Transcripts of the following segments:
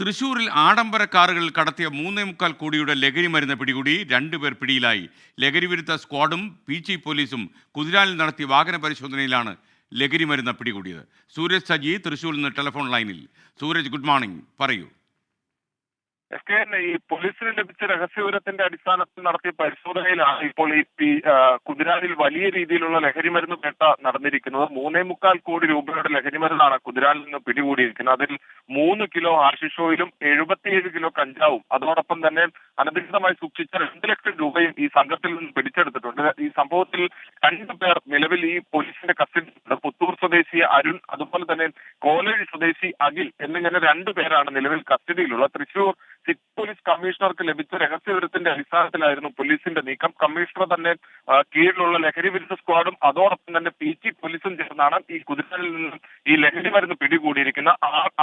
തൃശൂരിൽ ആഡംബര കാറുകളിൽ കടത്തിയ 3.25 കോടിയുടെ ലഹരി മരുന്ന് പിടികൂടി. 2 പേർ പിടിയിലായി. ലഹരി വിരുദ്ധ സ്ക്വാഡും പീച്ചി പോലീസും കുതിരാനിൽ നടത്തിയ വാഹന പരിശോധനയിലാണ് ലഹരി മരുന്ന് പിടികൂടിയത്. സൂരജ് സജി തൃശൂരിൽ നിന്ന് ടെലിഫോൺ ലൈനിൽ. സൂരജ്, ഗുഡ് മോർണിംഗ്, പറയൂ. ഈ പോലീസിന് ലഭിച്ച രഹസ്യവിവരത്തിന്റെ അടിസ്ഥാനത്തിൽ നടത്തിയ പരിശോധനയിലാണ് ഇപ്പോൾ കുതിരാനിൽ വലിയ രീതിയിലുള്ള ലഹരി മരുന്ന് വേട്ട നടന്നിരിക്കുന്നത്. 3.25 കോടി രൂപയുടെ ലഹരി മരുന്നാണ് കുതിരാനിൽ നിന്ന് പിടികൂടിയിരിക്കുന്നത്. അതിൽ 3 കിലോ ഹാഷിഷ് ഓയിലും 77 കിലോ കഞ്ചാവും അതോടൊപ്പം തന്നെ അനധികൃതമായി സൂക്ഷിച്ച 2 ലക്ഷം രൂപയും ഈ സംഘത്തിൽ നിന്ന് പിടിച്ചെടുത്തിട്ടുണ്ട്. ഈ സംഭവത്തിൽ 2 പേർ നിലവിൽ ഈ പോലീസിന്റെ കസ്റ്റഡിയിലുണ്ട്. പുത്തൂർ സ്വദേശി അരുൺ, അതുപോലെ തന്നെ കോലഴി സ്വദേശി അഖിൽ എന്നിങ്ങനെ 2 പേരാണ് നിലവിൽ കസ്റ്റഡിയിലുള്ള. തൃശൂർ സിറ്റി പോലീസ് കമ്മീഷണർക്ക് ലഭിച്ച രഹസ്യവിവരത്തിന്റെ അടിസ്ഥാനത്തിലായിരുന്നു പോലീസിന്റെ നീക്കം. കമ്മീഷണർ തന്നെ കീഴിലുള്ള ലഹരി വിരുദ്ധ സ്ക്വാഡും അതോടൊപ്പം തന്നെ പീച്ചി പോലീസും ചേർന്നാണ് ഈ കുതിരയിൽ നിന്നും ഈ ലഹരി മരുന്ന് പിടികൂടിയിരിക്കുന്ന.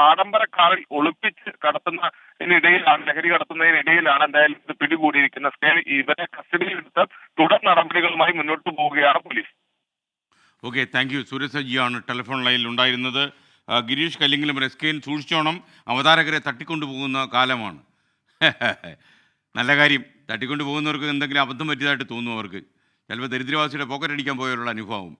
ആഡംബര കാറിൽ ഒളിപ്പിച്ച് കടത്തുന്നതിനിടയിലാണ് ലഹരി കടത്തുന്നതിനിടയിലാണ് എന്തായാലും ഇത് പിടികൂടിയിരിക്കുന്ന. ഇവരെ കസ്റ്റഡിയിലെടുത്ത് തുടർ നടപടികളുമായി മുന്നോട്ട് പോവുകയാണ് പോലീസ്. Okay, thank you. സൂരജ് സജിയാണ് ടെലിഫോൺ ലൈനിൽ ഉണ്ടായിരുന്നത്. ഗിരീഷ് കല്ലിങ്കിലും റെസ്കെയിൻ സൂക്ഷിച്ചോണം, അവതാരകരെ തട്ടിക്കൊണ്ടുപോകുന്ന കാലമാണ്. നല്ല കാര്യം. തട്ടിക്കൊണ്ടു പോകുന്നവർക്ക് എന്തെങ്കിലും അബദ്ധം പറ്റിയതായിട്ട് തോന്നും. അവർക്ക് ചിലപ്പോൾ ദരിദ്രവാസിയുടെ പോക്കറ്റ് അടിക്കാൻ പോയവരുടെ അനുഭവം.